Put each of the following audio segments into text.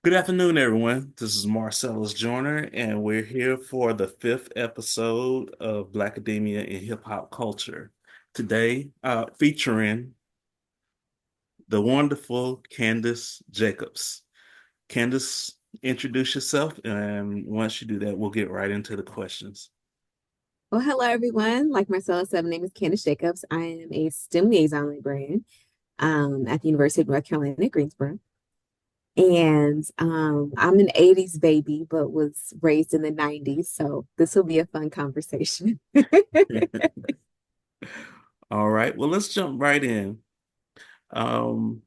Good afternoon, everyone. This is Marcellus Joyner, and we're here for the fifth episode of Blackademia and Hip-Hop Culture. Today, featuring the wonderful Candace Jacobs. Candace, introduce yourself, and once you do that, we'll get right into the questions. Well, hello everyone. Like Marcella said, my name is Candace Jacobs. I am a STEM liaison librarian at the University of North Carolina at Greensboro. And I'm an 80s baby, but was raised in the 90s. So this will be a fun conversation. All right, well, let's jump right in. Um,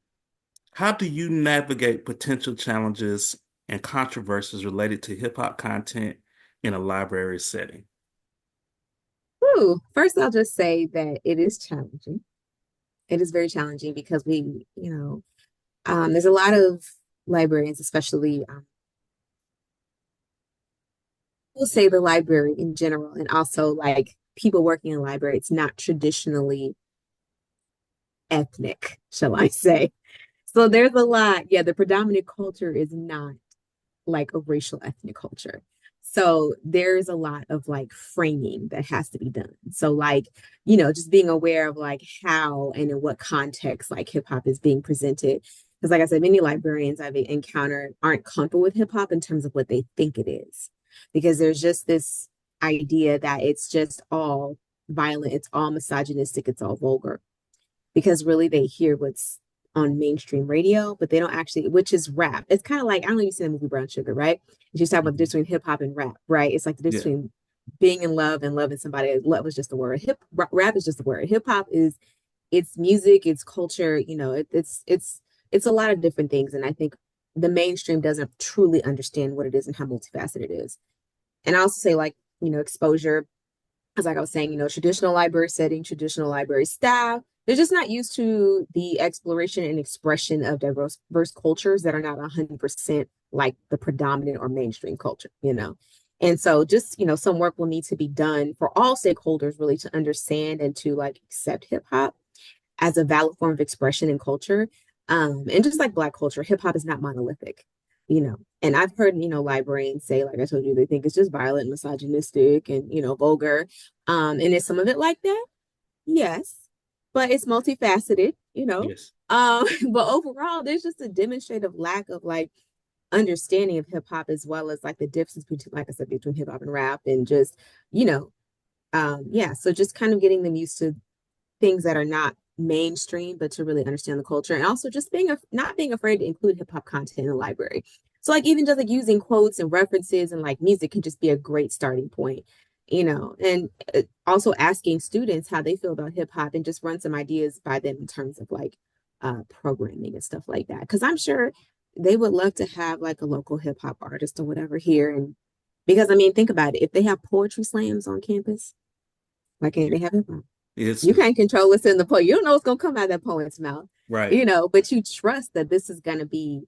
how do you navigate potential challenges and controversies related to hip-hop content in a library setting? Whew. First, I'll just say that it is challenging. It is very challenging because there's a lot of librarians, especially, we'll say the library in general, and also like people working in the library. It's not traditionally ethnic, shall I say. So there's a lot. Yeah, the predominant culture is not like a racial ethnic culture. So there's a lot of like framing that has to be done. So like, just being aware of like how and in what context like hip hop is being presented. Because like I said, many librarians I've encountered aren't comfortable with hip hop in terms of what they think it is. Because there's just this idea that it's just all violent, it's all misogynistic, it's all vulgar because really they hear what's on mainstream radio, but they don't actually, which is rap. It's kind of like, I don't know if you've seen the movie Brown Sugar, right? You just talk about the difference Mhm. between hip hop and rap, right? It's like the difference Yeah. between being in love and loving somebody. Love is just a word. Rap is just a word. Hip hop is it's music, it's culture, it's a lot of different things. And I think the mainstream doesn't truly understand what it is and how multifaceted it is. And I also say like, exposure as like I was saying, traditional library setting, traditional library staff, they're just not used to the exploration and expression of diverse cultures that are not 100% like the predominant or mainstream culture. And so just, some work will need to be done for all stakeholders really to understand and to like accept hip hop as a valid form of expression and culture. And just like Black culture, hip hop is not monolithic. And I've heard, librarians say, like I told you, they think it's just violent, misogynistic, and, vulgar. And is some of it like that? Yes. But it's multifaceted. Yes. But overall, there's just a demonstrative lack of like understanding of hip hop as well as like the difference between, like I said, between hip hop and rap and just, you know, yeah. So just kind of getting them used to things that are not mainstream, but to really understand the culture, and also just not being afraid to include hip hop content in the library. So like even just like using quotes and references and like music can just be a great starting point. And also asking students how they feel about hip hop and just run some ideas by them in terms of like programming and stuff like that. Because I'm sure they would love to have like a local hip hop artist or whatever here, and because I mean, think about it. If they have poetry slams on campus, why can't they have hip hop? It's You can't control what's in the poem. You don't know what's gonna come out of that poet's mouth, right. but you trust that this is gonna be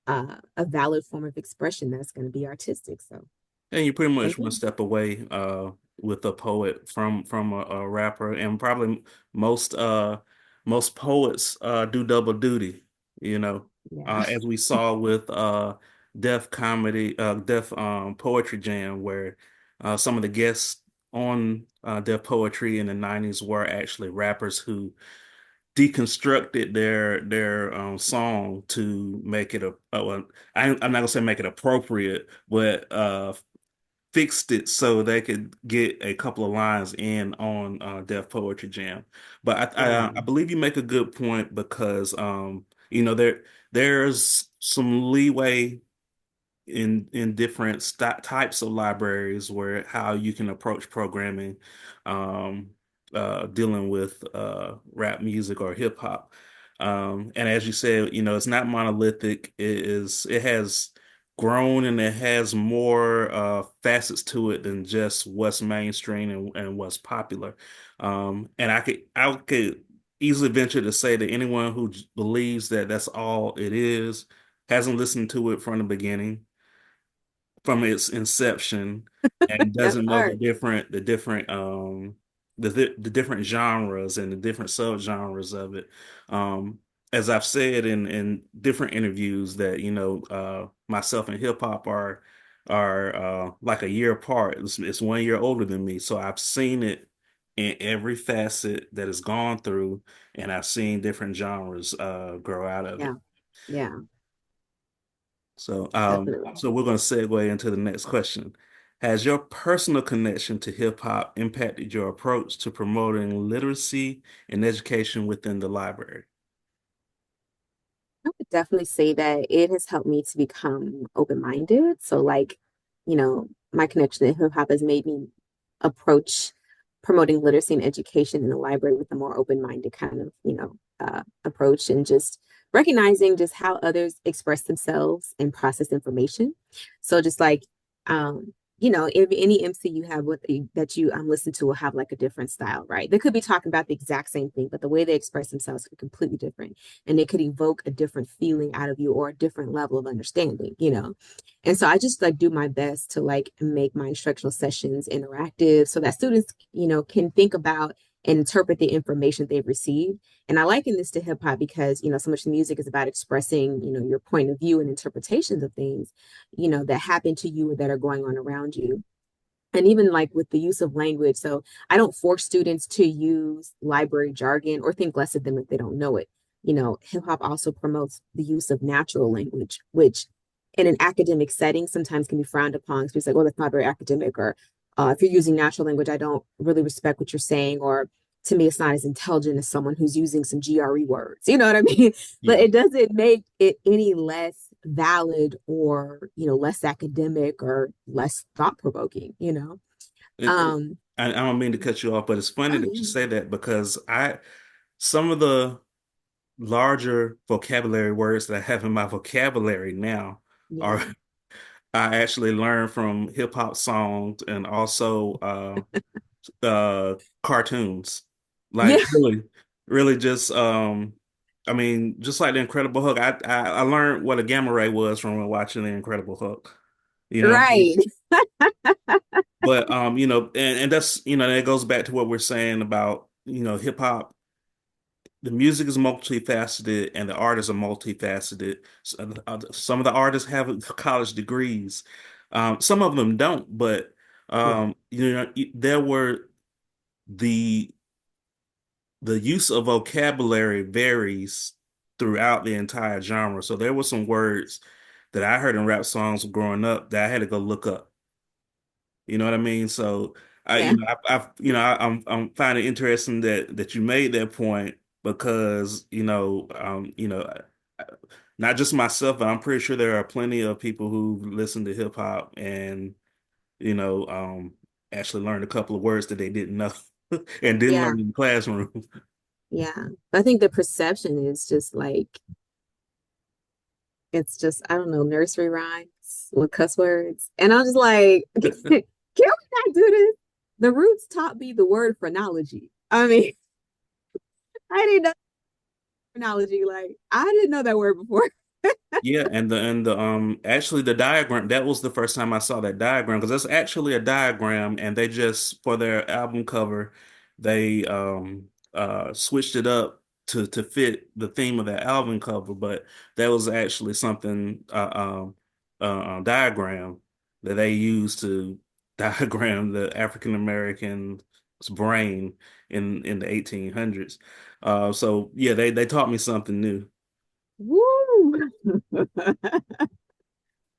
a valid form of expression that's gonna be artistic. So And you're pretty they much one will. step away with a poet from a rapper, and probably most most poets do double duty, you know. Yeah. As we saw with Def Poetry Jam, where some of the guests on Def Poetry in the 90s were actually rappers who deconstructed their song to make it well, I'm not gonna say make it appropriate, but fixed it so they could get a couple of lines in on Def Poetry Jam. But I Wow. believe you make a good point because there's some leeway in different types of libraries where how you can approach programming um dealing with rap music or hip hop. And as you said, it's not monolithic. It has grown and it has more facets to it than just what's mainstream and what's popular. And I could easily venture to say that anyone who believes that that's all it is hasn't listened to it from the beginning, from its inception, and That doesn't know part. the different genres and the different subgenres of it. as I've said in different interviews that, myself and hip hop are like a year apart. It's 1 year older than me. So I've seen it in every facet that it's gone through, and I've seen different genres grow out of Yeah, it. yeah, So definitely. we're going to segue into the next question. Has your personal connection to hip hop impacted your approach to promoting literacy and education within the library? I would definitely say that it has helped me to become open-minded. So like, my connection to hip hop has made me approach promoting literacy and education in the library with a more open-minded kind of, approach and just recognizing just how others express themselves and process information. So just like, if any MC you have that you listen to will have like a different style, right? They could be talking about the exact same thing, but the way they express themselves could be completely different and it could evoke a different feeling out of you or a different level of understanding. And so I just like do my best to like make my instructional sessions interactive so that students, can think about and interpret the information they've received. And I liken this to hip hop because, so much music is about expressing, your point of view and interpretations of things, that happen to you or that are going on around you and even like with the use of language. So I don't force students to use library jargon or think less of them if they don't know it. Hip hop also promotes the use of natural language, which in an academic setting sometimes can be frowned upon. So it's like, oh, that's not very academic, or if you're using natural language, I don't really respect what you're saying, or to me, it's not as intelligent as someone who's using some GRE words. You know what I mean? But Yeah. it doesn't make it any less valid or less academic or less thought provoking. And um I don't mean to cut you off, but it's funny oh that you yeah, say that because some of the larger vocabulary words that I have in my vocabulary now are yeah, I actually learned from hip hop songs and also cartoons. Like yeah. really, really just I mean, just like the Incredible Hulk. I learned what a gamma ray was from watching the Incredible Hulk. You know, Right. but and that's that goes back to what we're saying about hip hop. The music is multifaceted and the artists are multifaceted. Some of the artists have college degrees. Some of them don't, but Yeah, there were the the use of vocabulary varies throughout the entire genre. So there were some words that I heard in rap songs growing up that I had to go look up. You know what I mean? So yeah, I'm finding it interesting that you made that point because not just myself, but I'm pretty sure there are plenty of people who listen to hip hop and you know um actually learned a couple of words that they didn't know and didn't yeah, learn in the classroom. yeah. I think the perception is just like it's just I don't know, nursery rhymes with cuss words, and I'm just like, can we not do this? The roots taught me the word phrenology. I mean, I didn't know phrenology. Like I didn't know that word before. Yeah, and the actually the diagram, that was the first time I saw that diagram because that's actually a diagram and they just for their album cover they switched it up to fit the theme of that album cover, but that was actually something diagram that they used to diagram the African American's brain in the 1800s. So yeah, they taught me something new. Woo!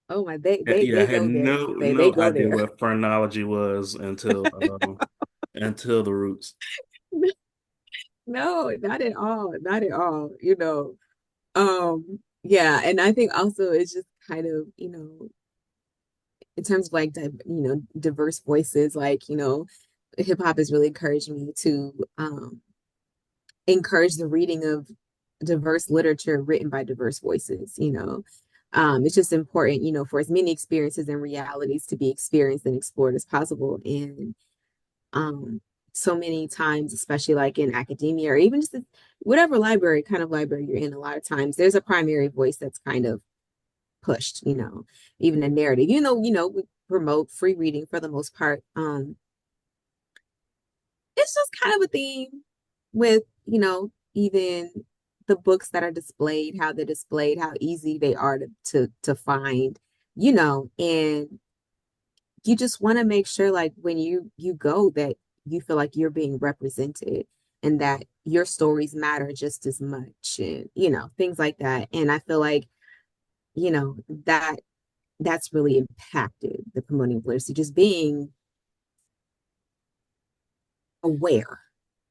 Oh my, they Yeah, they yeah, I they had go there. They no go idea there. what phrenology was until the roots. No, not at all. Not at all. Yeah, and I think also it's just kind of, in terms of like diverse voices, like, hip hop has really encouraged me to encourage the reading of diverse literature written by diverse voices. It's just important, for as many experiences and realities to be experienced and explored as possible. And um, so many times, especially like in academia or even just whatever library, kind of library you're in, a lot of times there's a primary voice that's kind of pushed, even a narrative. We promote free reading for the most part. It's just kind of a theme with, even the books that are displayed, how they're displayed, how easy they are to find, you know, and you just want to make sure like when you go that you feel like you're being represented and that your stories matter just as much and you know things like that. And I feel like you know that's really impacted the promoting of literacy, just being aware,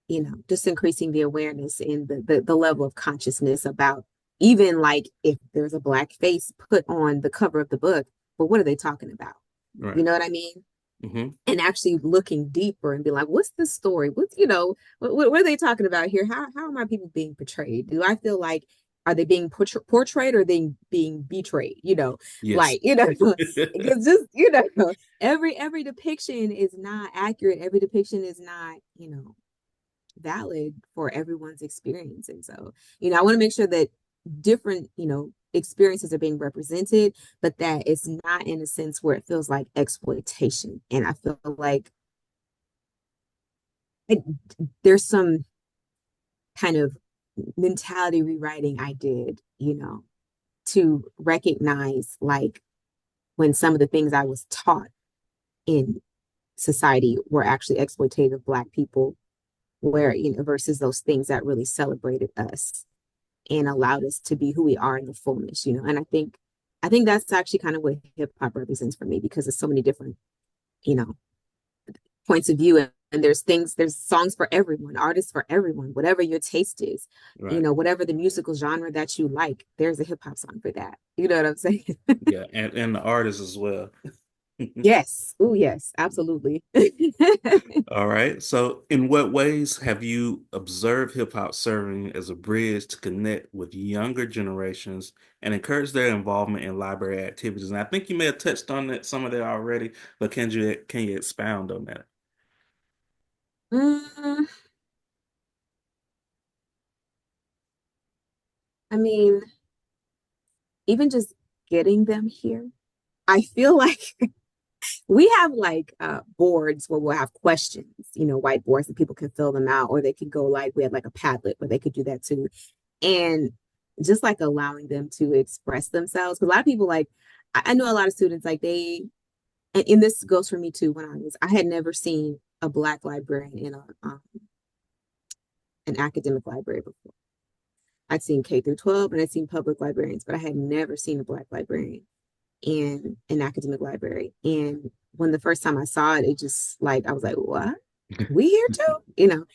you know, just increasing the awareness and the level of consciousness about even like if there's a black face put on the cover of the book, but what are they talking about? You Right. know what I mean? Hmm. And actually looking deeper and be like, what's this story? What's, you know, what are they talking about here? How are my people being portrayed? Do I feel like, are they being portrayed or being betrayed? You know, Yes. like, you know, because just, you know, every depiction is not accurate. Every depiction is not, you know, valid for everyone's experience. And so, you know, I want to make sure that different, you know, experiences are being represented, but that it's not in a sense where it feels like exploitation. And I feel like it, there's some kind of mentality rewriting I did, you know, to recognize like when some of the things I was taught in society were actually exploitative of Black people, where, you know, versus those things that really celebrated us and allowed us to be who we are in the fullness, you know. And I think that's actually kind of what hip hop represents for me because there's so many different, you know, points of view and there's things, there's songs for everyone, artists for everyone, whatever your taste is, you Right. know, whatever the musical genre that you like, there's a hip hop song for that. You know what I'm saying? Yeah, and the artists as well. Yes. Oh, yes, absolutely. All right. So, in what ways have you observed hip hop serving as a bridge to connect with younger generations and encourage their involvement in library activities? And I think you may have touched on that some of that already, but can you expound on that? Mm, I mean, even just getting them here, I feel like we have like boards where we'll have questions, you know, whiteboards and people can fill them out, or they could go like we had like a Padlet where they could do that too. And just like allowing them to express themselves. Because a lot of people like I know a lot of students like they and this goes for me too when I had never seen a black librarian in an academic library before. I'd seen K through 12 and I'd seen public librarians, but I had never seen a black librarian in an academic library. And when the first time I saw it, it just like I was like, what? We here too? You know?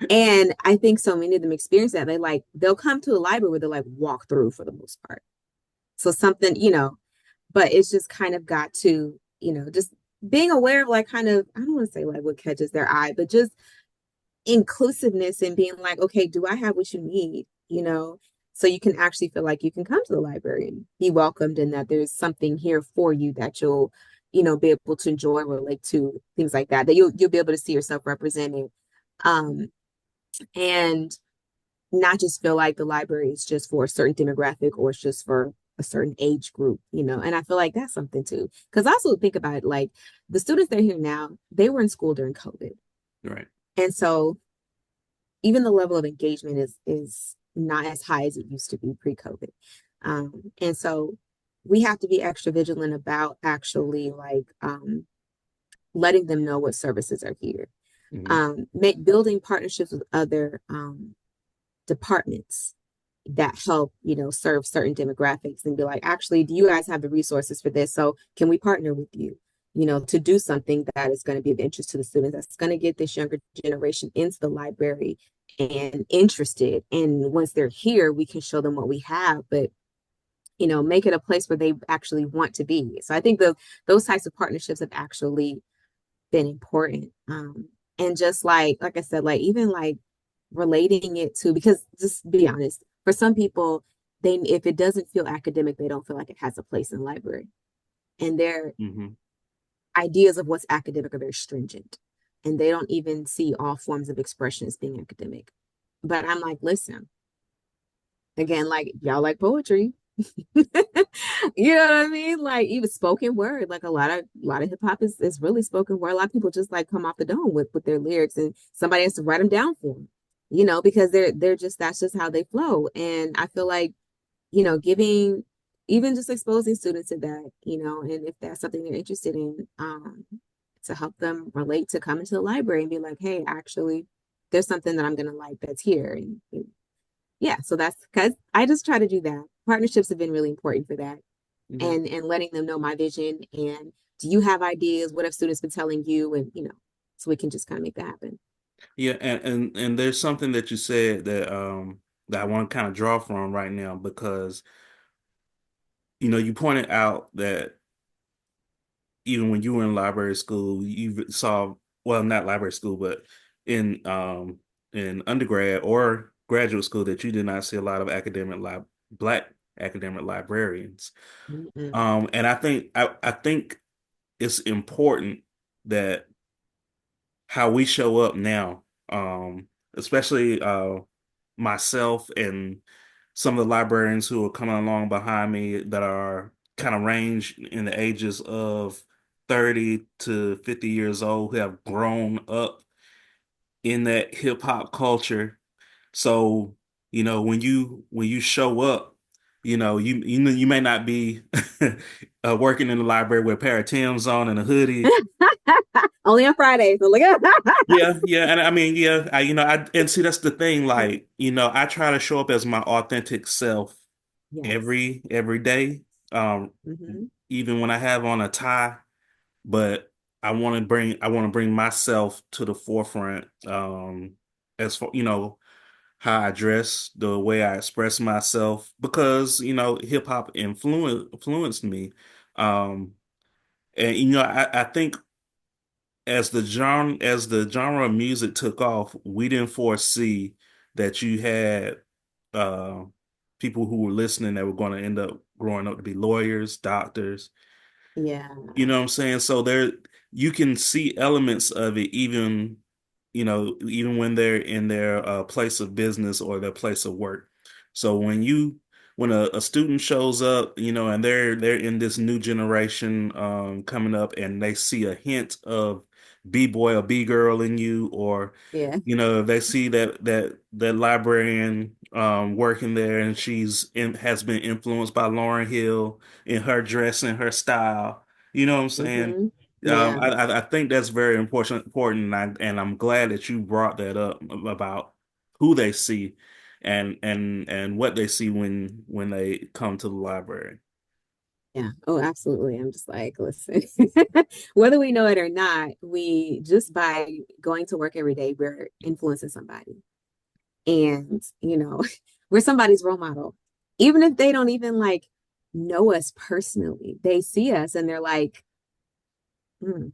And I think so many of them experience that. They'll come to a library where they like walk through for the most part. So something, you know, but it's just kind of got to, you know, just being aware of like kind of, I don't want to say like what catches their eye, but just inclusiveness and being like, okay, do I have what you need? You know, so you can actually feel like you can come to the library and be welcomed and that there's something here for you that you'll, you know, be able to enjoy, relate to, things like that, that you'll be able to see yourself represented. Um, and not just feel like the library is just for a certain demographic or it's just for a certain age group, you know. And I feel like that's something too. Because I also think about it like the students that are here now, they were in school during COVID. Right. And so even the level of engagement is not as high as it used to be pre-COVID. And so we have to be extra vigilant about actually like letting them know what services are here. Hmm. Building partnerships with other departments that help, you know, serve certain demographics and be like, actually, do you guys have the resources for this? So can we partner with you, you know, to do something that is going to be of interest to the students, that's going to get this younger generation into the library and interested. And once they're here, we can show them what we have, but you know, make it a place where they actually want to be. So I think those types of partnerships have actually been important. And just like I said, like even like relating it to because just be honest, for some people, they if it doesn't feel academic, they don't feel like it has a place in the library. And their Hmm. ideas of what's academic are very stringent. And they don't even see all forms of expression as being academic. But I'm like, listen, again, like y'all like poetry. You know what I mean? Like even spoken word, like a lot of hip hop is really spoken word. A lot of people just like come off the dome with their lyrics, and somebody has to write them down for them. because they're just that's just how they flow. And I feel like, giving even just exposing students to that, and if that's something they're interested in, to help them relate to coming to the library and be like, hey, actually, there's something that I'm gonna like that's here. And yeah, so that's because I just try to do that. Partnerships have been really important for that, Yeah. and letting them know my vision and do you have ideas? What have students been telling you? And so we can just kind of make that happen. Yeah, and there's something that you said that I want to kind of draw from right now because you pointed out that even when you were in library school, you saw, well, not library school, but in undergrad or graduate school, that you did not see a lot of black academic librarians. Mm-mm. And I think it's important that how we show up now, especially myself and some of the librarians who are coming along behind me that are kind of range in the ages of 30 to 50 years old, who have grown up in that hip hop culture. So, when you show up, you may not be working in the library with a pair of Tim's on and a hoodie. Only on Fridays. So look at Yeah, yeah, and I mean, yeah, and see, that's the thing. Like, I try to show up as my authentic self yes. every day, um, Hmm. even when I have on a tie. But I want to bring myself to the forefront, as for how I dress, the way I express myself, because hip hop influenced me, um, and I think as the genre of music took off, we didn't foresee that you had uh people who were listening that were going to end up growing up to be lawyers, doctors. Yeah. You know what I'm saying? So there, you can see elements of it, even when they're in their place of business or their place of work. So when a student shows up, and they're in this new generation coming up, and they see a hint of B-boy or B-girl in you, or Yeah. if they see that librarian working there, and has been influenced by Lauryn Hill in her dress and her style. You know what I'm saying? Hmm. Yeah. I think that's very important, and I'm glad that you brought that up about who they see and what they see when they come to the library. Yeah. Oh, absolutely. I'm just like, listen, whether we know it or not, we just by going to work every day, we're influencing somebody. And, we're somebody's role model. Even if they don't even like know us personally, they see us and they're like, hmm,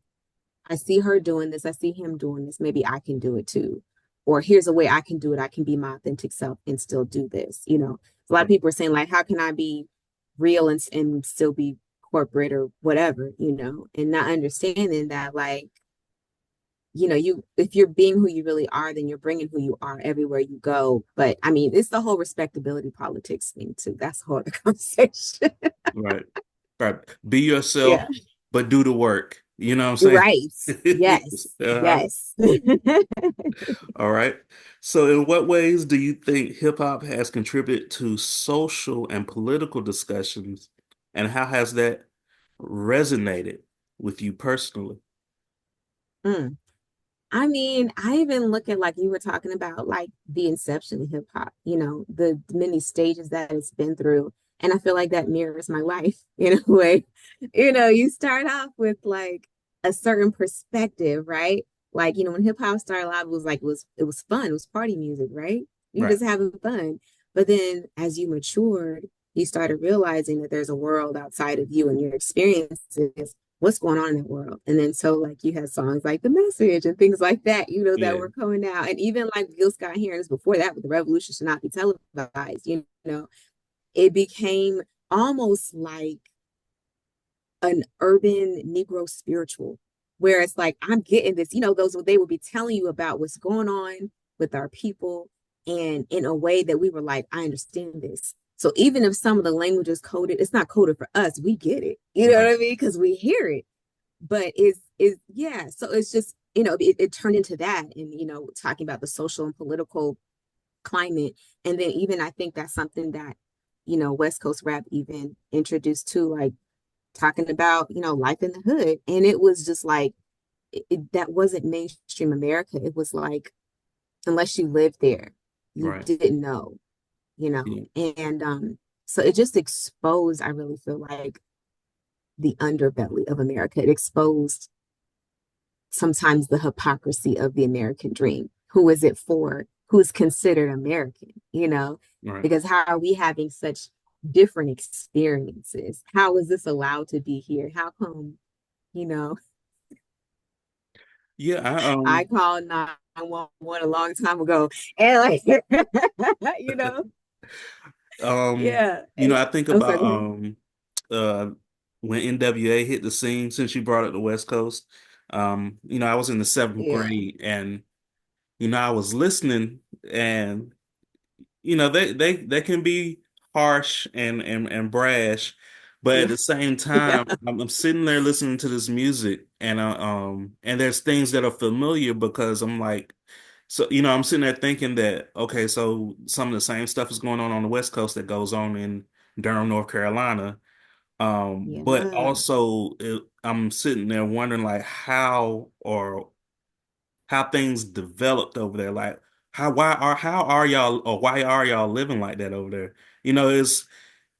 I see her doing this. I see him doing this. Maybe I can do it too. Or here's a way I can do it. I can be my authentic self and still do this. A lot of people are saying, like, how can I be real and still be corporate or whatever, and not understanding that, like, if you're being who you really are, then you're bringing who you are everywhere you go. But I mean, it's the whole respectability politics thing too. That's a whole other conversation. Right. Right. Be yourself, Yeah. but do the work. You know what I'm Right. saying? Yes. Uh-huh. Yes. All right. So, in what ways do you think hip hop has contributed to social and political discussions, and how has that resonated with you personally? Mm. I mean, I even look at like you were talking about like the inception of hip hop, the many stages that it's been through. And I feel like that mirrors my life in a way. You start off with like a certain perspective, right? Like, when hip hop started out, it was like it was fun, it was party music, right? You Right. just having fun. But then as you matured, you started realizing that there's a world outside of you and your experiences, what's going on in that world. And then so like you had songs like The Message and things like that, that Yeah. were coming out. And even like Gil Scott Heron's before that with The Revolution Should Not Be Televised, it became almost like an urban Negro spiritual, where it's like, I'm getting this, those they would be telling you about what's going on with our people, and in a way that we were like, I understand this. So even if some of the language is coded, it's not coded for us. We get it. You know what Right. I mean? Because we hear it. But yeah. So it's just, it turned into that, and talking about the social and political. climate. And then even I think that's something that, West Coast rap even introduced to, like talking about, life in the hood. And it was just like that wasn't mainstream America. It was like unless you lived there, you Right. didn't know, Yeah. and so it just exposed, I really feel like, the underbelly of America. It exposed sometimes the hypocrisy of the American dream. Who is it for? Who's considered American, Right. Because how are we having such different experiences? How is this allowed to be here? How come, you know, Yeah. I called 911 a long time ago and like, you know, Um, yeah. And I think I'm sorry, about go ahead. uh when NWA hit the scene, since you brought up the West Coast. I was in the seventh Yeah, grade, and I was listening, and they can be harsh and brash, but at yeah, the same yeah, time, I'm sitting there listening to this music, and and there's things that are familiar because I'm like, so I'm sitting there thinking that, okay, so some of the same stuff is going on the West Coast that goes on in Durham, North Carolina. But yeah. also I'm sitting there wondering like how things developed over there. Like how are y'all, or why are y'all living like that over there?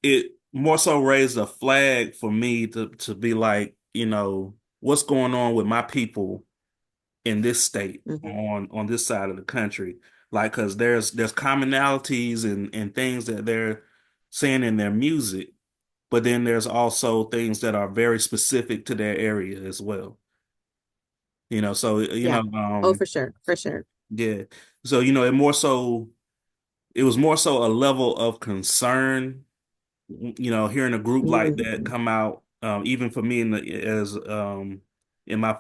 It more so raised a flag for me to be like, what's going on with my people in this state Hmm. on this side of the country. Like, because there's commonalities and things that they're saying in their music, but then there's also things that are very specific to their area as well. So Yeah. Oh, for sure, for sure. yeah. So it was more so a level of concern, hearing a group like that Hmm. come out, even for me in my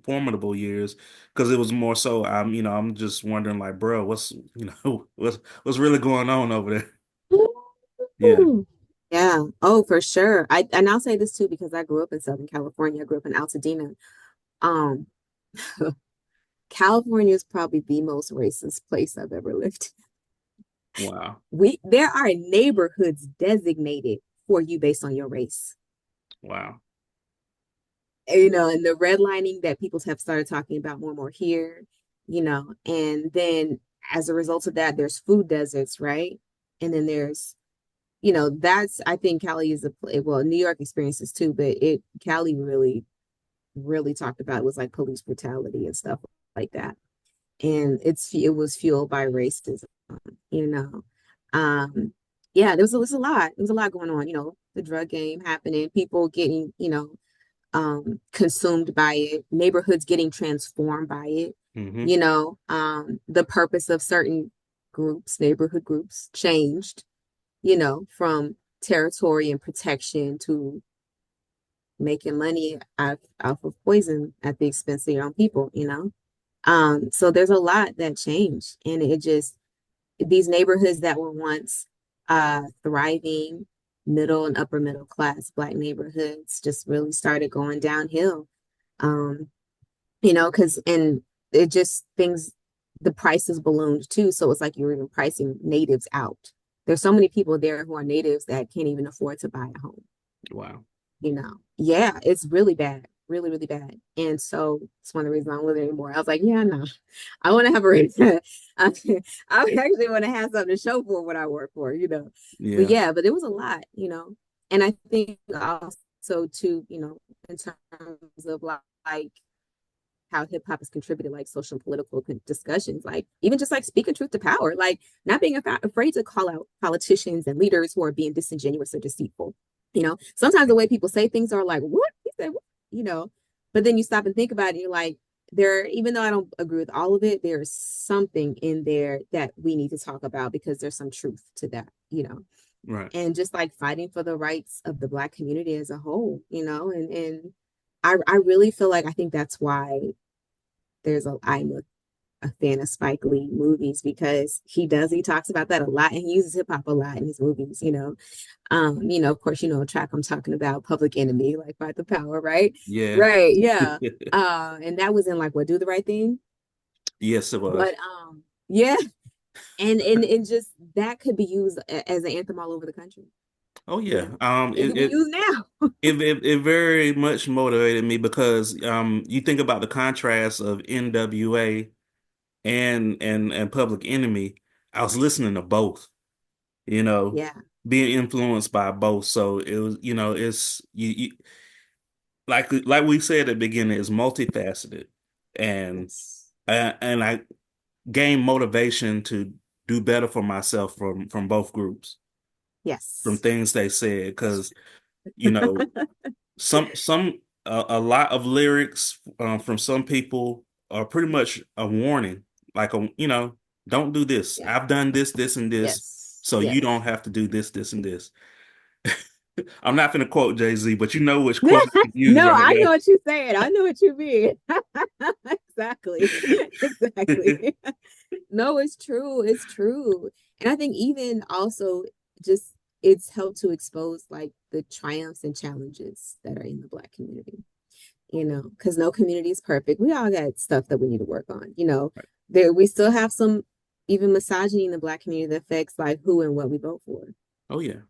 formidable years, because it was more so I'm just wondering like, bro, what's what's really going on over there? Yeah. Yeah. Oh, for sure. And I'll say this too because I grew up in Southern California. I grew up in Altadena. Um, California is probably the most racist place I've ever lived. Wow. There are neighborhoods designated for you based on your race. Wow. And the redlining that people have started talking about more and more here, and then as a result of that, there's food deserts, right? And then there's, that's, I think Cali is well, New York experiences too, but Cali really, really talked about was like police brutality and stuff like that. And it was fueled by racism, you know. Um, yeah, there was a lot. There was a lot going on, the drug game happening, people getting, consumed by it, neighborhoods getting transformed by it, Hmm. the purpose of certain groups, neighborhood groups changed, from territory and protection to making money off of poison at the expense of your own people. So there's a lot that changed. And it just, these neighborhoods that were once thriving middle and upper middle class Black neighborhoods just really started going downhill. Um, because and it just things the prices ballooned too. So it's like you're even pricing natives out. There's so many people there who are natives that can't even afford to buy a home. Wow. Yeah, it's really bad, really, really bad. And so it's one of the reasons I don't live there anymore. I was like, yeah, no, I want to have a, I, I actually want to have something to show for what I work for. But Yeah. yeah, but it was a lot, and I think also too, in terms of like how hip hop has contributed like social and political discussions, like even just like speaking truth to power, like not being afraid to call out politicians and leaders who are being disingenuous or deceitful. Sometimes the way people say things are like, what? He said, what? But then you stop and think about it, and you're like, even though I don't agree with all of it, there's something in there that we need to talk about because there's some truth to that. Right. And just like fighting for the rights of the Black community as a whole. And I really feel like I think that's why I'm a fan of Spike Lee movies because he talks about that a lot and he uses hip hop a lot in his movies. Of course, a track I'm talking about, Public Enemy, like Fight the Power, right? Yeah. Right, yeah. And that was in like what, Do the Right Thing? Yes, it was. But yeah, and just that could be used as an anthem all over the country. Oh You yeah. know, it could be It used now. it very much motivated me because you think about the contrast of NWA and Public Enemy. I was listening to both, you know, Yeah. being influenced by both. So it was, it's you like we said at the beginning, it's multifaceted, and Yes. and I gained motivation to do better for myself from both groups, from Yes. things they said, That's because you know some a lot of lyrics from some people are pretty much a warning, like don't do this. Yeah. I've done this, this, and this, Yes. so you Yes. don't have to do this, this, and this. I'm not going to quote Jay-Z, but you know which quote to use No, right I there. know what you're saying. I know what you mean. Exactly. Exactly. No, it's true. It's true. And I think even also just it's helped to expose like the triumphs and challenges that are in the Black community, because no community is perfect. We all got stuff that we need to work on. Right. There we still have some even misogyny in the Black community that affects like who and what we vote for. Oh yeah.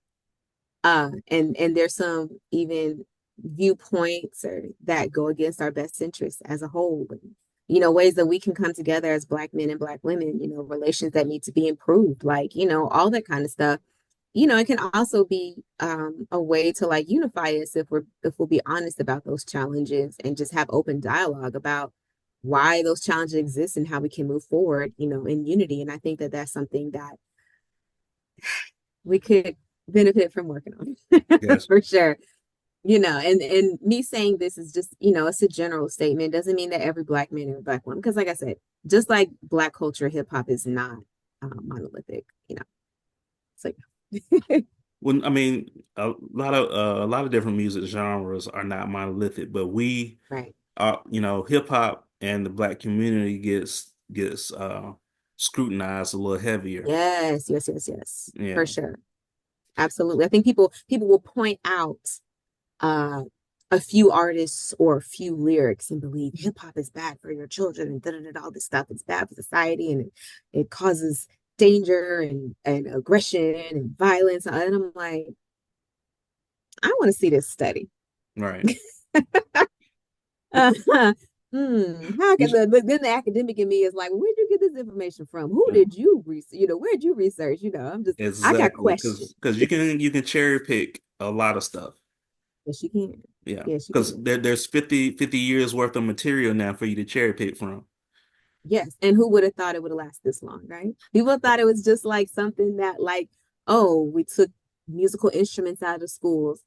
And there's some even viewpoints or that go against our best interests as a whole. And, ways that we can come together as Black men and Black women, relations that need to be improved, like, all that kind of stuff. It can also be a way to like unify us if we'll be honest about those challenges and just have open dialogue about why those challenges exist and how we can move forward, in unity. And I think that that's something that we could benefit from working on Yes. for sure. And me saying this is just, it's a general statement. It doesn't mean that every Black man or Black woman, because like I said, just like Black culture, hip hop is not monolithic, it's like, Well, I mean, a lot of different music genres are not monolithic, but we right. are, hip hop and the Black community gets scrutinized a little heavier. Yes, yes, yes, yes, for Yeah. sure. Absolutely. I think people will point out uh a few artists or a few lyrics and believe hip hop is bad for your children and da, da, da, all this stuff. It's bad for society and it causes danger and aggression and violence. And I'm like, I want to see this study. Right. uh, how can Which- then the academic in me is like, where'd you get this information from? Who yeah, did you research? Where'd you research? I got exactly. questions. Because you can cherry pick a lot of stuff. Yes, you can. Yeah. Yes, you Because can. there's 50 years worth of material now for you to cherry pick from. Yes. And who would have thought it would have lasted this long, right? People thought it was just like something that, like, oh, we took musical instruments out of schools.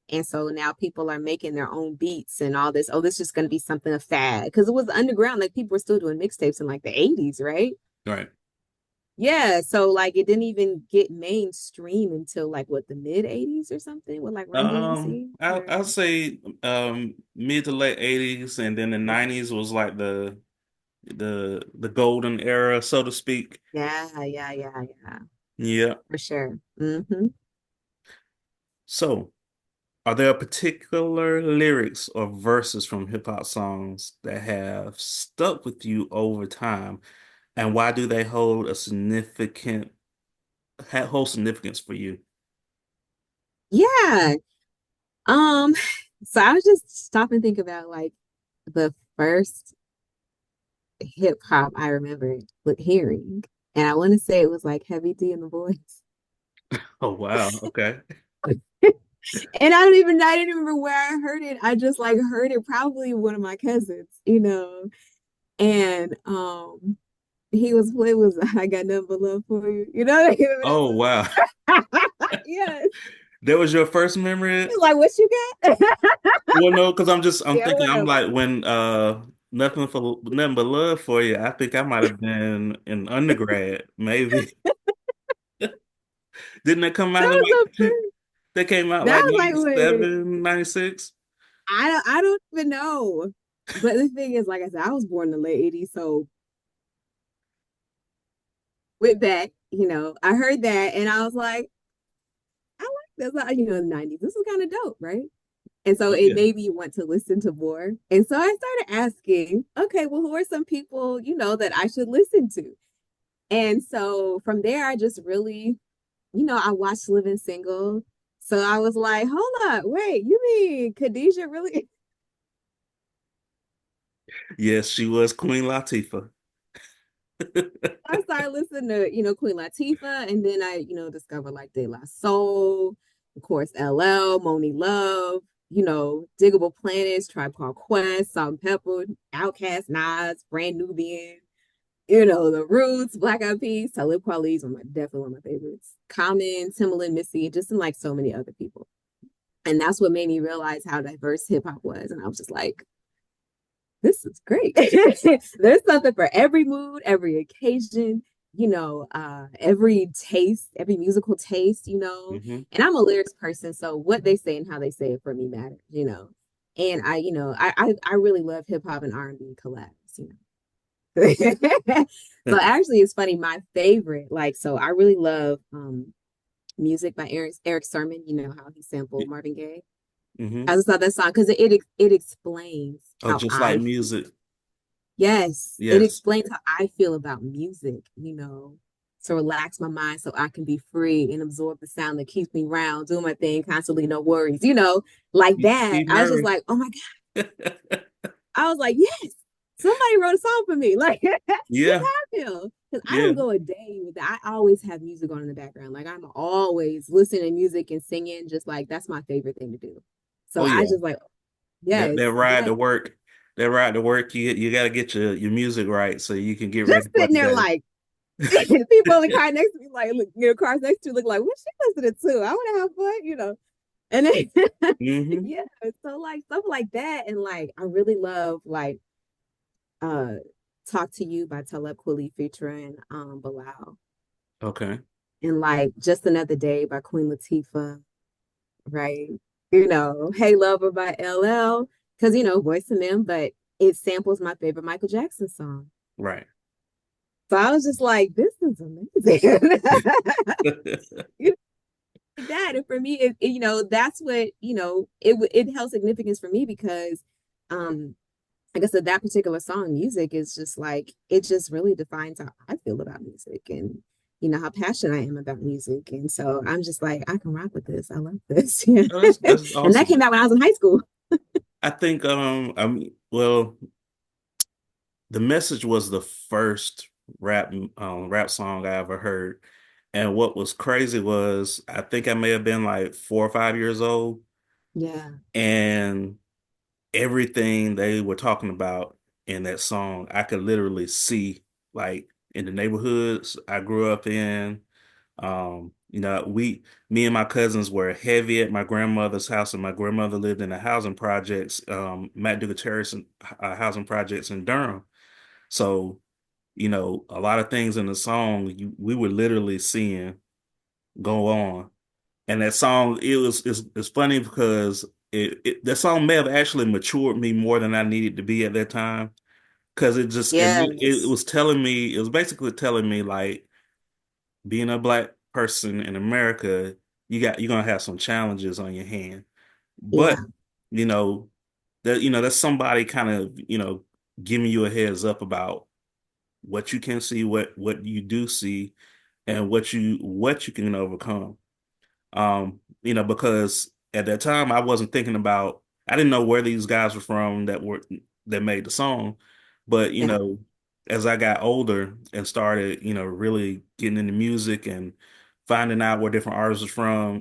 And so now people are making their own beats and all this. Oh, this is just going to be something of fad. Because it was underground. Like people were still doing mixtapes in like the 80s, right? Right. Yeah. So like it didn't even get mainstream until like what, the mid 80s or something with like Run DMC or I'll say mid to late 80s, and then the okay. 90s was like the golden era, so to speak. Yeah, yeah, yeah, yeah. Yeah. For sure. Hmm. So, are there particular lyrics or verses from hip hop songs that have stuck with you over time, and why do they hold significance for you? Yeah. Um, so I was just stopping and think about like the first hip hop I remember with hearing. And I want to say it was like Heavy D in the Voice. Oh wow, okay. And I didn't remember where I heard it. I just like heard it probably one of my cousins, And he was playing was I got nothing but love for you. You know, you remember Oh wow. that song? Yes. That was your first memory? It's like what you got? Well, no, because I'm Yeah, thinking I'm whatever. like when nothing but love for you. I think I might have been in undergrad, maybe. Didn't that come That out in was like the first. they came out That like was like when 97, 96? I don't even know. But the thing is, like I said, I was born in the late 80s, so went back, I heard that and I was like, I like this, the 90s. This is kind of dope, right? And so Oh it yeah. made me want to listen to more. And so I started asking, okay, well, who are some people, that I should listen to? And so from there, I just really, I watched Living Single. So I was like, hold up, wait, you mean Khadijah really? Yes, she was Queen Latifah. I started listening to, Queen Latifah, and then I, discovered like De La Soul, of course, LL, Moni Love, Diggable Planets, Tribe Called Quest, Salt and Pepper, Outkast, Nas, Brand Nubian, The Roots, Black Eyed Peas, Talib Kweli's definitely one of my favorites. Common, Timbaland, Missy, just and like so many other people. And that's what made me realize how diverse hip hop was. And I was just like, this is great. There's something for every mood, every occasion, every taste, every musical taste. Hmm. And I'm a lyrics person, so what they say and how they say it for me matters. And I really love hip hop and R&B collabs. So actually it's funny, my favorite, like, so I really love music by Eric Sermon, how he sampled Marvin Gaye. Hmm. I just love that song because it explains Oh, how just like I music. yes, it Yes. explains how I feel about music, to relax my mind so I can be free and absorb the sound that keeps me round, doing my thing constantly, no worries, like that. Steve I was just Murray. like, oh my God. I was like, yes, somebody wrote a song for me. Like, this is Yeah. how I feel. Because I Yeah. don't go a day with that. I always have music on in the background. Like, I'm always listening to music and singing, just like that's my favorite thing to do. So Oh I yeah. just like, That yes, that ride yes. to work, that ride to work, you got to get your music right so you can get ready Just for sitting the there day. like, people in the car next to me, like, look, cars next to me look like, what's she listening to? I want to have fun. And then, Hmm. yeah, so like stuff like that. And like, I really love like, uh, Talk to You by Talib Kweli featuring Bilal. Okay. And like, Just Another Day by Queen Latifah, right? Hey Lover by LL, because, voice and them, but it samples my favorite Michael Jackson song. Right. So I was just like, this is amazing. you like that. And for me, that's what, it held significance for me because, um, like I said, that particular song, music is just like, it just really defines how I feel about music and, how passionate I am about music. And so I'm just like, I can rock with this. I love this. Yeah. Oh, that's And that awesome. came out when I was in high school. I think well, the message was the first rap song I ever heard. And what was crazy was I think I may have been like 4 or 5 years old, Yeah. and everything they were talking about in that song, I could literally see like in the neighborhoods I grew up in. Me and my cousins were heavy at my grandmother's house, and my grandmother lived in the housing projects, Matt Terrace housing projects in Durham. So, a lot of things in the song we were literally seeing go on. And that song, it's funny because that song may have actually matured me more than I needed to be at that time. Because it Yes. was telling me, it was basically telling me like being a black person in America, you're gonna have some challenges on your hand. But Yeah. you know, that's somebody kind of, giving you a heads up about what you can see, what you do see, and what you can overcome. Because at that time I didn't know where these guys were from that made the song. But, Yeah. as I got older and started, really getting into music and finding out where different artists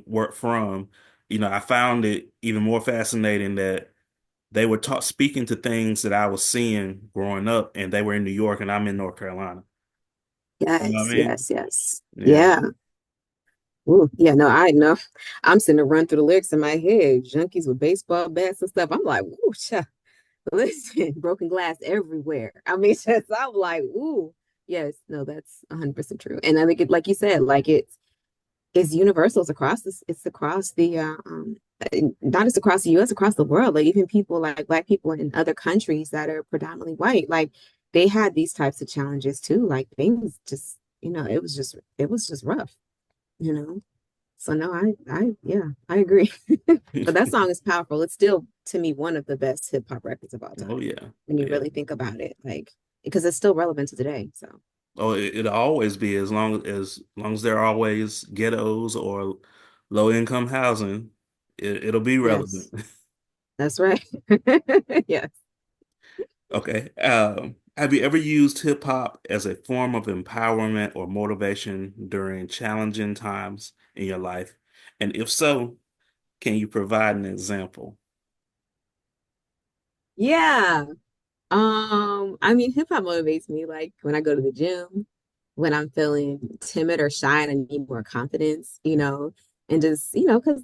were from, I found it even more fascinating that they were taught speaking to things that I was seeing growing up, and they were in New York and I'm in North Carolina. You know what Yes. I mean? Yes. Yes. Yeah. Yeah. Ooh, yeah, no, I know. I'm sitting to run through the lyrics in my head. Junkies with baseball bats and stuff. I'm like, ooh, listen, broken glass everywhere. I mean, just I'm like, ooh, yes, no, that's 100% true. And I think like you said, like it's universal. It's across this. It's across the not just across the U.S., across the world. Like even people like Black people in other countries that are predominantly white, like they had these types of challenges too. Like things just, it was just rough, you know. So no, yeah, I agree. But that song is powerful. It's still to me one of the best hip hop records of all Oh time yeah. when you Yeah. really think about it, like because it's still relevant to today. So. Oh, it'll always be as long as there are always ghettos or low income housing, it'll be relevant. Yes, that's right. Yes. Okay. Have you ever used hip hop as a form of empowerment or motivation during challenging times in your life? And if so, can you provide an example? Yeah. I mean, hip hop motivates me like when I go to the gym, when I'm feeling timid or shy and I need more confidence, and just, because,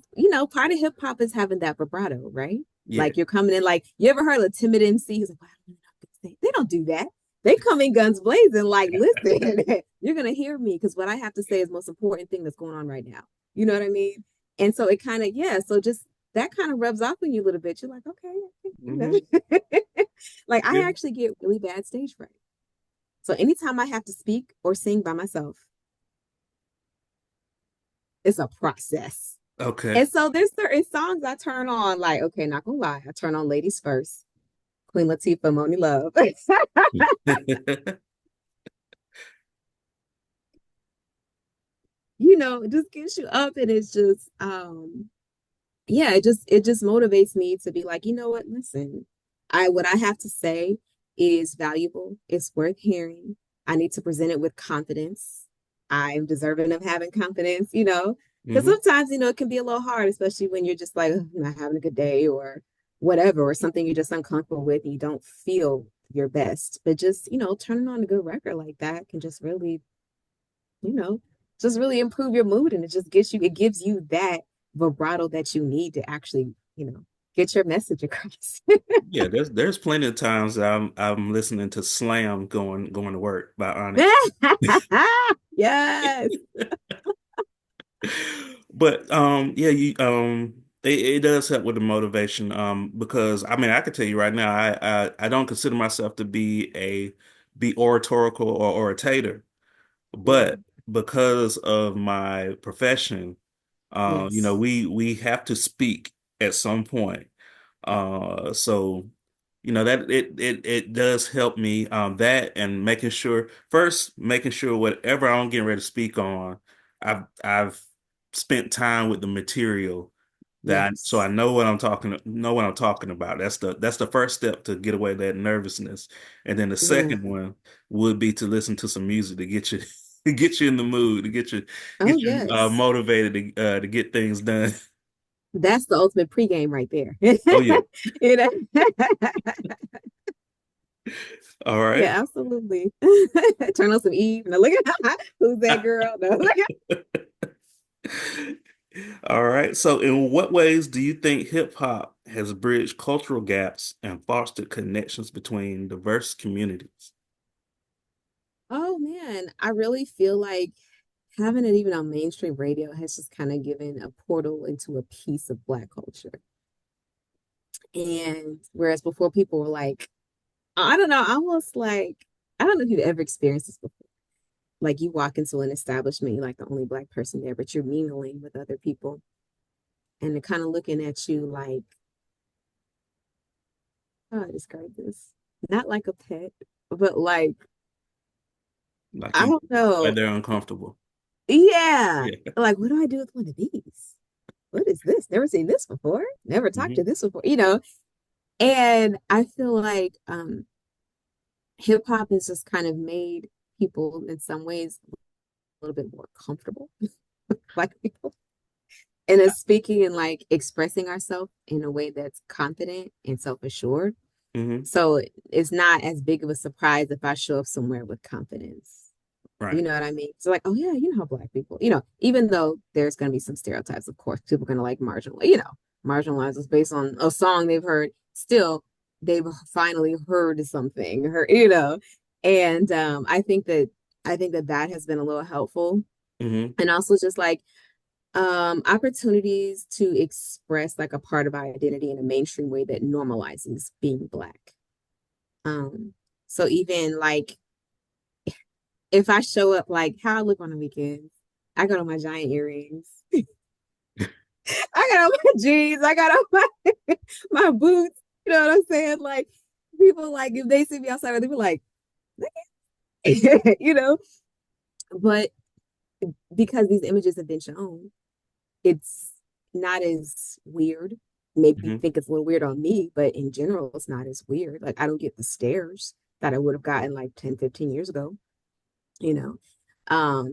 part of hip hop is having that vibrato, right? Yeah. Like you're coming in like, you ever heard of a timid MC who's like, well, I don't know what to say. They don't do that. They come in guns blazing, like, listen, you're gonna hear me because what I have to say is the most important thing that's going on right now. You know what I mean? And so it kind of, yeah, so just that kind of rubs off on you a little bit. You're like, okay, you Hmm. know. Like Yeah. I actually get really bad stage fright. So anytime I have to speak or sing by myself, it's a process. Okay. And so there's certain songs I turn on, like, okay, not gonna lie, I turn on Ladies First, Queen Latifah, Moni Love. It just gets you up and it's just yeah, it just motivates me to be like, you know what, listen, what I have to say is valuable, it's worth hearing. I need to present it with confidence. I'm deserving of having confidence, because Hmm. sometimes, it can be a little hard, especially when you're just like, "Ugh, I'm not having a good day or whatever, or something you're just uncomfortable with and you don't feel your best. But just, turning on a good record like that can just really, you know, just really improve your mood, and it gives you that vibrato that you need to actually, get your message across. Yeah, there's plenty of times that I'm listening to Slam going to work by Onyx. Yes. But yeah, it does help with the motivation because I mean I could tell you right now I don't consider myself to be oratorical or orator, Yeah. but because of my profession, Yes. we have to speak at some point. So that it does help me that and making sure whatever I'm getting ready to speak on, I've spent time with the material so I Yes. know what I'm talking about. That's the first step to get away that nervousness. And then the Yeah. second one would be to listen to some music to get you to get you in the mood, to Oh, get you yes. motivated to get things done. That's the ultimate pregame right there. Oh yeah. You know? All right. Yeah, absolutely. Turn on some Eve. Now look at who's that girl? No, look at All right. So, in what ways do you think hip hop has bridged cultural gaps and fostered connections between diverse communities? oh man, I really feel like having it even on mainstream radio has just kind of given a portal into a piece of Black culture. And whereas before people were like, I don't know, almost like, I don't know if you've ever experienced this before. Like you walk into an establishment, you're like the only Black person there, but you're mingling with other people and they're kind of looking at you like, how do I describe this? Not like a pet, but like, Like I you, don't know. like they're uncomfortable. Yeah. Yeah. Like, what do I do with one of these? What is this? Never seen this before. Never talked to Hmm. this before. And I feel like hip hop has just kind of made people in some ways a little bit more comfortable, Black people. And it's speaking and like expressing ourselves in a way that's confident and self-assured. Hmm. So it's not as big of a surprise if I show up somewhere with confidence. You Right. know what I mean? So like, oh yeah, how Black people, even though there's gonna be some stereotypes, of course, people are gonna like marginalize us based on a song they've heard. Still, they've finally heard something, and I think that has been a little helpful. Hmm. And also just like opportunities to express like a part of our identity in a mainstream way that normalizes being Black. Um, so even like if I show up like how I look on the weekends, I got on my giant earrings. I got on my jeans. I got on my boots. You know what I'm saying? Like people like if they see me outside, they be like, you know, but because these images have been shown, it's not as weird. Maybe you Hmm. think it's a little weird on me, but in general, it's not as weird. Like I don't get the stares that I would have gotten like 10, 15 years ago, you know.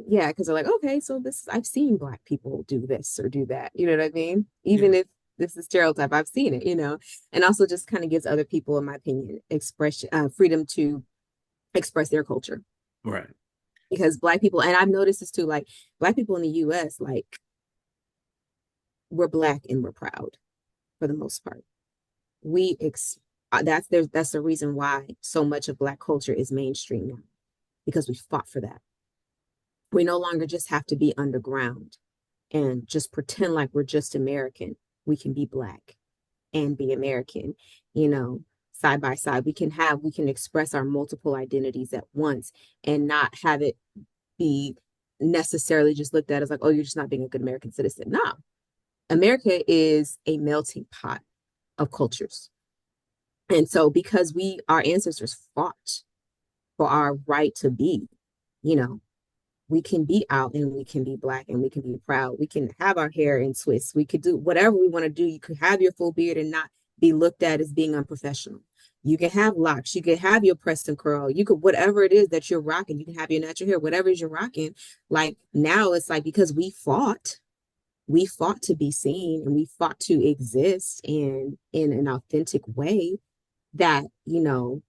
Yeah, because they're like, okay, so this I've seen black people do this or do that. You know what I mean? Yeah. Even if this is stereotype, I've seen it, you know, and also just kind of gives other people, in my opinion, expression freedom to express their culture. Right. Because black people, and I've noticed this too, like black people in the US, like we're black and we're proud for the most part. We ex that's the reason why so much of black culture is mainstream now, because we fought for that. We no longer just have to be underground and just pretend like we're just American. We can be black and be American, you know, side by side. We can express our multiple identities at once and not have it be necessarily just looked at as like, oh, you're just not being a good American citizen. No, America is a melting pot of cultures. And so because our ancestors fought for our right to be, you know, we can be out and we can be black and we can be proud. We can have our hair in twists. We could do whatever we want to do. You could have your full beard and not be looked at as being unprofessional. You can have locks. You can have your press and curl. You could, whatever it is that you're rocking, you can have your natural hair, whatever it is you're rocking. Like now it's like because we fought to be seen and we fought to exist in an authentic way that, you know,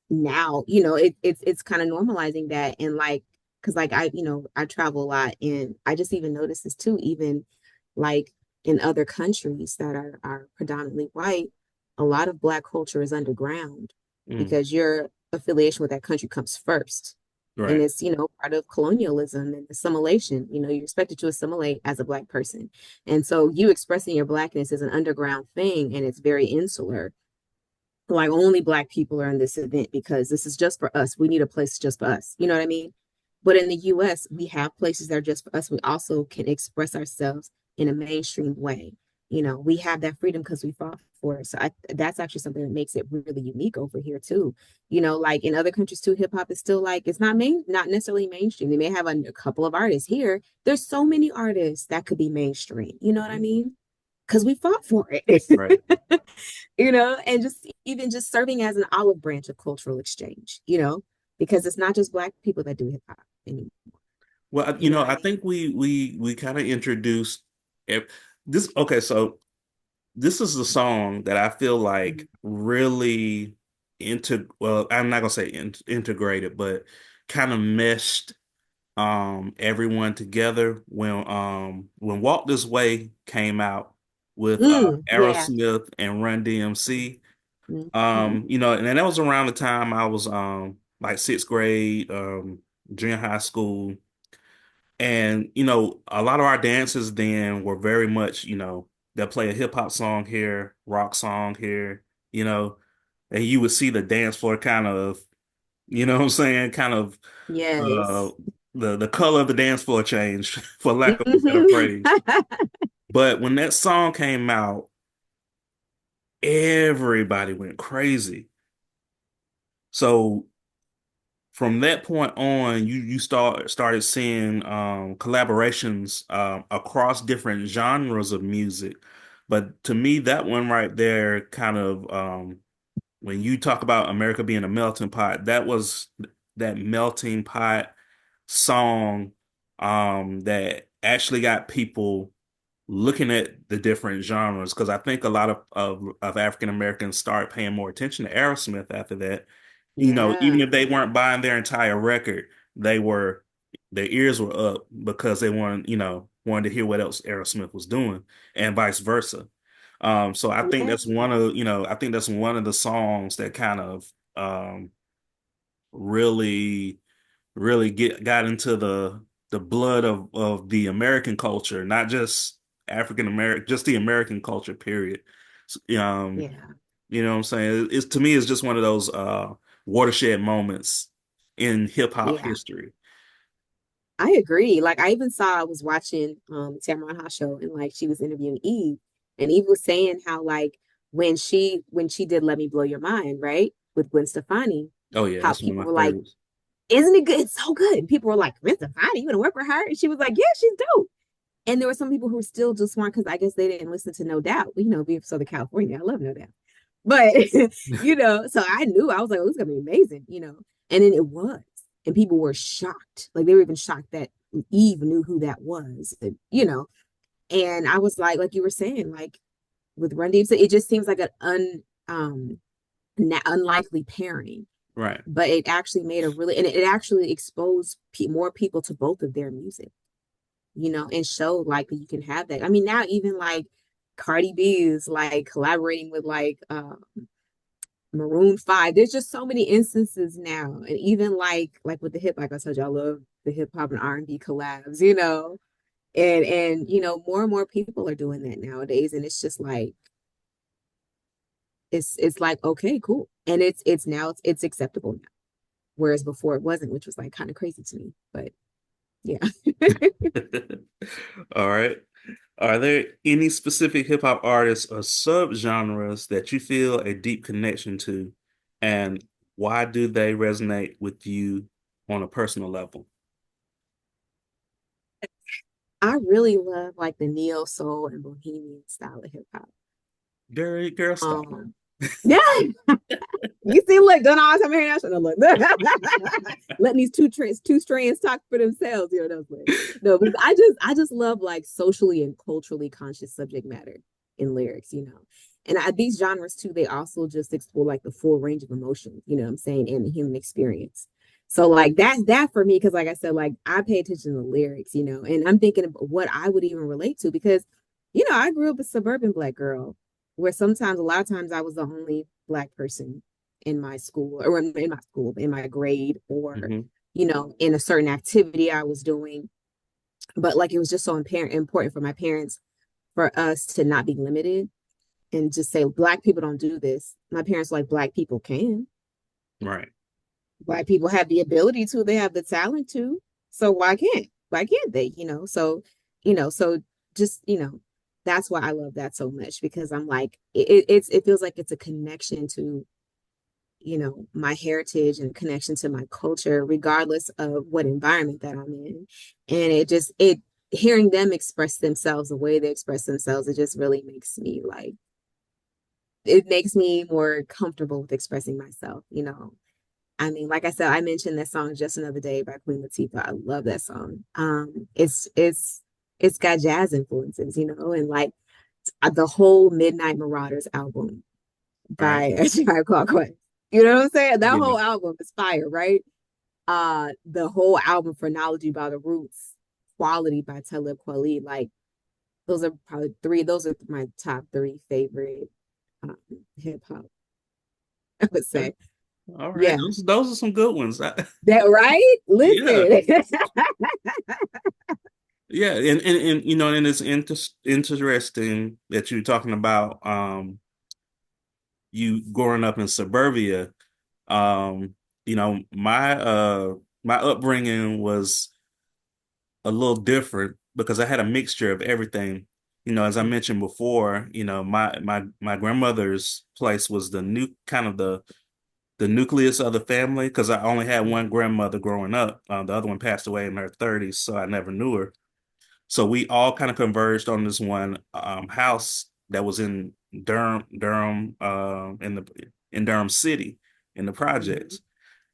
now, you know, it's kind of normalizing that. And like, because like I, you know, I travel a lot and I just even notice this too, even like in other countries that are predominantly white, a lot of black culture is underground Mm. because your affiliation with that country comes first. And Right. it's, you know, part of colonialism and assimilation. You know, you're expected to assimilate as a black person. And so you expressing your blackness is an underground thing and it's very insular, like only black people are in this event because this is just for us. We need a place just for us. You know what I mean? But in the US, we have places that are just for us. We also can express ourselves in a mainstream way. You know, we have that freedom because we fought for it. So that's actually something that makes it really unique over here too. You know, like in other countries too, hip hop is still like it's not necessarily mainstream. They may have a couple of artists here. There's so many artists that could be mainstream. You know what I mean? Because we fought for Right. it. You know, and just even just serving as an olive branch of cultural exchange, you know, because it's not just black people that do hip hop anymore. Well, You know what I I mean? think we kind of introduced this. Okay, so this is the song that I feel like really well, I'm not gonna say integrated, but kind of meshed everyone together when Walk This Way came out with Yeah. Aerosmith and Run DMC. Hmm. And then that was around the time I was like sixth grade, junior high school. And, a lot of our dances then were very much, they'll play a hip hop song here, rock song here, you know, and you would see the dance floor kind of, what I'm saying, kind of uh Yes. the color of the dance floor changed, for lack of a better Hmm. phrase. But when that song came out, everybody went crazy. So from that point on, you started seeing collaborations across different genres of music. But to me, that one right there kind of when you talk about America being a melting pot, that was that melting pot song that actually got people looking at the different genres because I think a lot of African Americans started paying more attention to Aerosmith after that. Even Yeah. if they weren't buying their entire record, they were their ears were up because they wanted to hear what else Aerosmith was doing, and vice versa. So I think Yeah. I think that's one of the songs that kind of really really got into the blood of the American culture, not just African American, just the American culture, period. Um, Yeah. you know what I'm saying? It's to me, it's just one of those watershed moments in hip hop Yeah. history. I agree. Like I even saw I was watching Tamron Hot show and like she was interviewing Eve and Eve was saying how like when she did Let Me Blow Your Mind, right? With Gwen Stefani, Oh yeah, how that's one people of were my like, favorites. isn't it good? It's so good. And people were like, Gwen Stefani, you gonna work with her? And she was like, yeah, she's dope. And there were some people who still just weren't because I guess they didn't listen to No Doubt. You know, being from Southern California, I love No Doubt. But so I knew I was like, oh, it's gonna be amazing. And then it was. And people were shocked. Like they were even shocked that Eve knew who that was. And I was like you were saying, like with Run DMC, it just seems like an unlikely pairing. Right. But it actually made a really, and it actually exposed more people to both of their music, and showed like that you can have that. I mean, now even like Cardi B is like collaborating with like Maroon 5. There's just so many instances now. And even like with the hip, like I told you, I love the hip hop and R&B collabs. And more and more people are doing that nowadays. And it's just like it's like, okay, cool. And it's acceptable now. Whereas before it wasn't, which was like kind of crazy to me. But yeah. All right. Are there any specific hip hop artists or subgenres that you feel a deep connection to, and why do they resonate with you on a personal level? I really love like the neo soul and bohemian style of hip hop. Girl, stop. Yeah, you see, look, don't always have my hair national. Look, letting these two strands talk for themselves. Those ways. No, but I just love like socially and culturally conscious subject matter in lyrics. And these genres too, they also just explore like the full range of emotions. You know what I'm saying, and the human experience. So like that's that for me because like I said, like I pay attention to the lyrics, and I'm thinking about what I would even relate to because I grew up a suburban Black girl where sometimes a lot of times I was the only Black person in my school or in my school, in my grade, or, Hmm. in a certain activity I was doing. But like it was just so important for my parents for us to not be limited and just say, Black people don't do this. My parents were like, Black people can. Right. Black people have the ability to, they have the talent to. So why can't they? So just, that's why I love that so much because I'm like, it feels like it's a connection to my heritage and connection to my culture, regardless of what environment that I'm in. And it hearing them express themselves the way they express themselves, it just really makes me like it makes me more comfortable with expressing myself. I mean, like I said, I mentioned that song Just Another Day by Queen Latifah. I love that song. It's got jazz influences, and like the whole Midnight Marauders album by Right. a Tribe Called Quest. You know what I'm saying? That Yeah. whole album is fire, right? The whole album Phrenology by The Roots, Quality by Talib Kweli, like those are probably three. Those are my top three favorite hip hop. I would Okay. say, All right. yeah, Those are some good ones. that right. Yeah. Listen, Yeah. And it's interesting that you're talking about you growing up in suburbia. Um, my upbringing was a little different because I had a mixture of everything. As I mentioned before, my grandmother's place was the new kind of the nucleus of the family because I only had one grandmother growing up. The other one passed away in her 30s, so I never knew her. So we all kind of converged on this one house that was in Durham, in Durham City, in the Mhm. projects.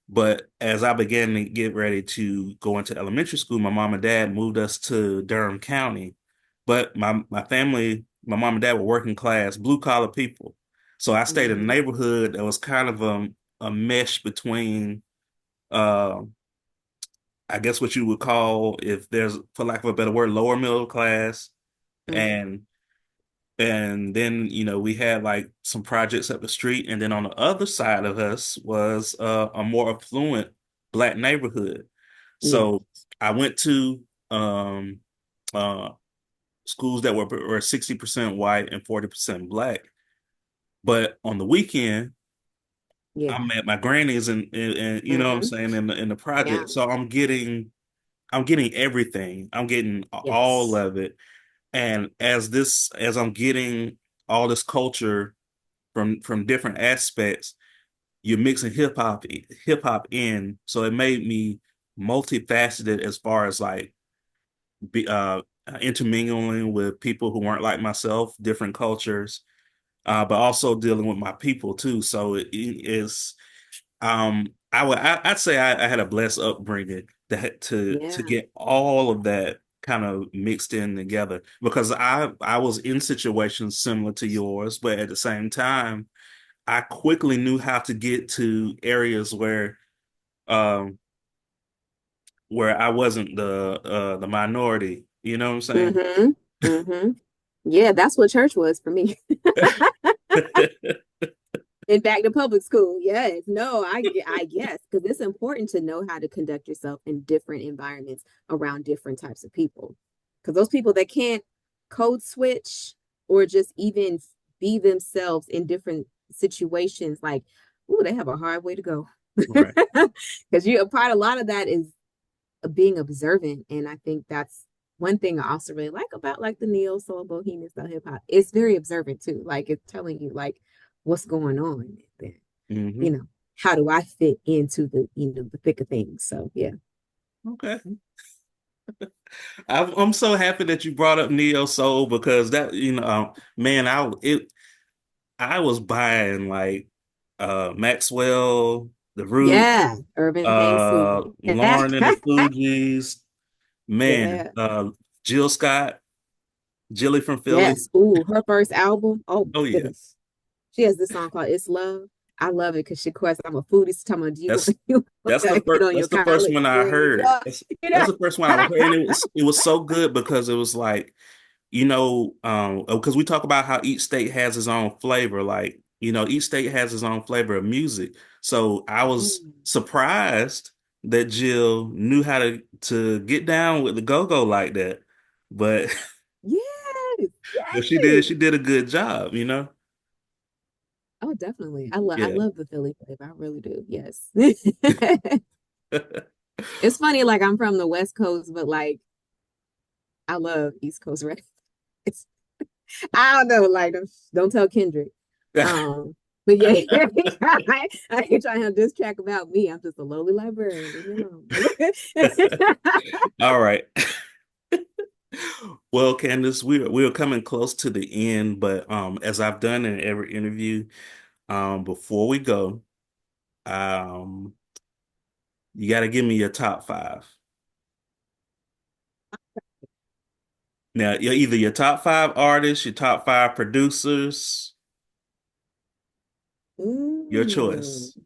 But as I began to get ready to go into elementary school, my mom and dad moved us to Durham County. But my family, my mom and dad were working class, blue collar people. So I stayed in a Mhm. neighborhood that was kind of a mesh between, uh, I guess what you would call, if there's, for lack of a better word, lower middle class, Mhm. and then we had like some projects up the street, and then on the other side of us was a more affluent Black neighborhood. Yeah. So I went to um, uh, schools that were 60% white and 40% Black. But on the weekend, Yeah. I'm at my granny's, and you know what I'm Mhm. saying, in the Yeah. project. So I'm getting everything. I'm getting all Yes. of it. And as I'm getting all this culture from different aspects, you're mixing hip hop in, so it made me multifaceted as far as like be intermingling with people who weren't like myself, different cultures, but also dealing with my people too. So it is I'd say I had a blessed upbringing that to Yeah. get all of that kind of mixed in together because I was in situations similar to yours, but at the same time, I quickly knew how to get to areas um where I wasn't the minority. You know what I'm saying? Mm-hmm. Mm-hmm. Yeah, that's what church was for me. And back to public school. Yes. No, I guess because it's important to know how to conduct yourself in different environments around different types of people. Because those people that can't code switch or just even be themselves in different situations, like, ooh, they have a hard way to go. Right. Because you a part a lot of that is being observant. And I think that's one thing I also really like about like the neo soul bohemian style hip hop. It's very observant too. Like it's telling you like what's going on. Then, you Hmm. know, how do I fit into the the thick of things? So yeah. Okay. I'm so happy that you brought up Neo Soul because that, man, I was buying like Maxwell, The Root, Yeah. Urban Thing Susie. Yeah. Lauren and the Fugees, man, Yeah. Jill Scott, Jilly from Philly. Yes. Ooh, her first album. Oh my Oh yeah. goodness. She has this song called It's Love. I love it because she questions, I'm a foodie. So talking about, do you want That's you want that's the to hit first on your that's the first collard one I greens? heard. You That's know? the first one I heard, and it was so good because it was like, because we talk about how each state has its own flavor, like, each state has its own flavor of music. So I was Mm. surprised that Jill knew how to get down with the go-go like that. But Yes, but she yes. did a good job. Oh, definitely. I Yeah. love the Philly flavor. I really do. Yes. It's funny, like I'm from the West Coast, but like I love East Coast rap. It's I don't know, like don't tell Kendrick. Um, but yeah, I ain't trying to have this track about me. I'm just a lowly librarian. Leave me alone. All right. Well, Candace, we're coming close to the end, but as I've done in every interview, before we go, um, you got to give me your top five. Now, you're either your top five artists, your top five producers, your Mm. choice.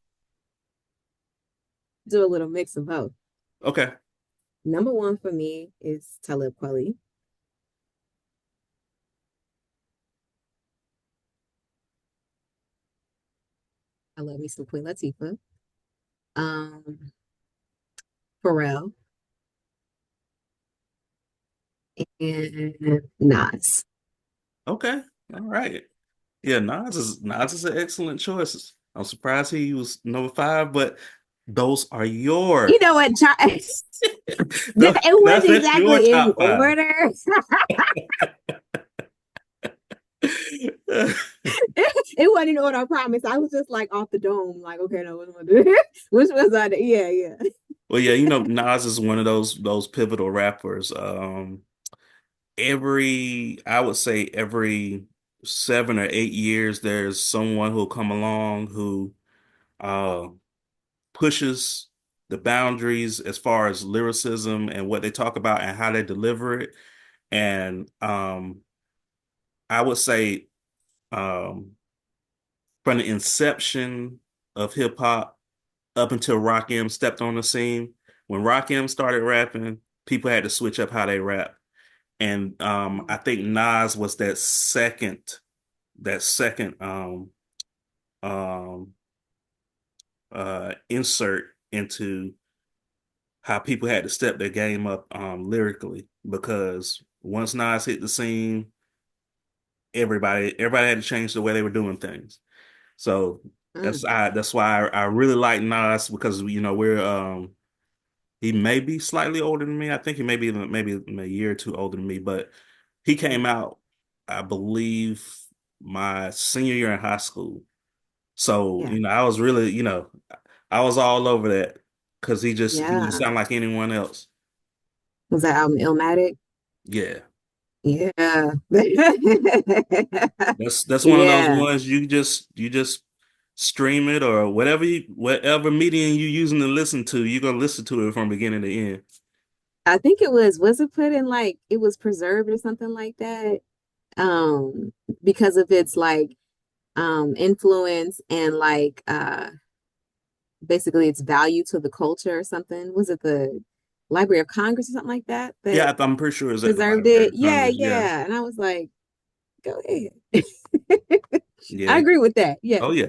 Do a little mix of both. Okay. Number one for me is Talib Kweli. I love me some Queen Latifah. Um, Pharrell and Nas. Okay. All right. Yeah, Nas is an excellent choice. I'm surprised he was number five, but those are You your know what? no, It wasn't that's your exactly in top five. order. It wasn't in order, I promise. I was just like off the dome, like, okay, no, what am I doing? Which was I? Yeah, yeah. Well, yeah, Nas is one of those pivotal rappers. I would say every 7 or 8 years, there's someone who'll come along who uh pushes the boundaries as far as lyricism and what they talk about and how they deliver it. And I would say um from the inception of hip hop up until Rakim stepped on the scene, when Rakim started rapping, people had to switch up how they rap. And I think Nas was that second um insert into how people had to step their game up lyrically because once Nas hit the scene, everybody had to change the way they were doing things. So Mm, that's why I really like Nas because we're he may be slightly older than me. I think he may be maybe a year or two older than me, but he came mm, out, I believe, my senior year in high school. So, Yeah. I was really, I was all over that because he just Yeah. sounded like anyone else. Was that album Illmatic? Yeah. Yeah. That's one of those Yeah. ones you just stream it or whatever medium you using to listen to, you're gonna listen to it from beginning to end. I think was it put in like it was preserved or something like that? Because of its like influence and like basically its value to the culture or something. Was it the Library of Congress or something like that that Yeah, I'm pretty sure it's at the preserved Library it? of Yeah, Congress. Yeah. yeah. And I was like, go ahead. I Yeah. agree with that. Yeah. Oh yeah.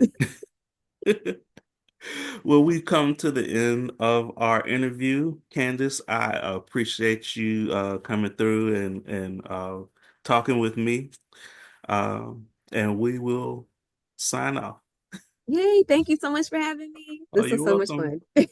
Well, we've come to the end of our interview. Candace, I appreciate you coming through and talking with me. And we will sign off. Yay. Thank you so much for having me. Oh, This was you're so much welcome. fun.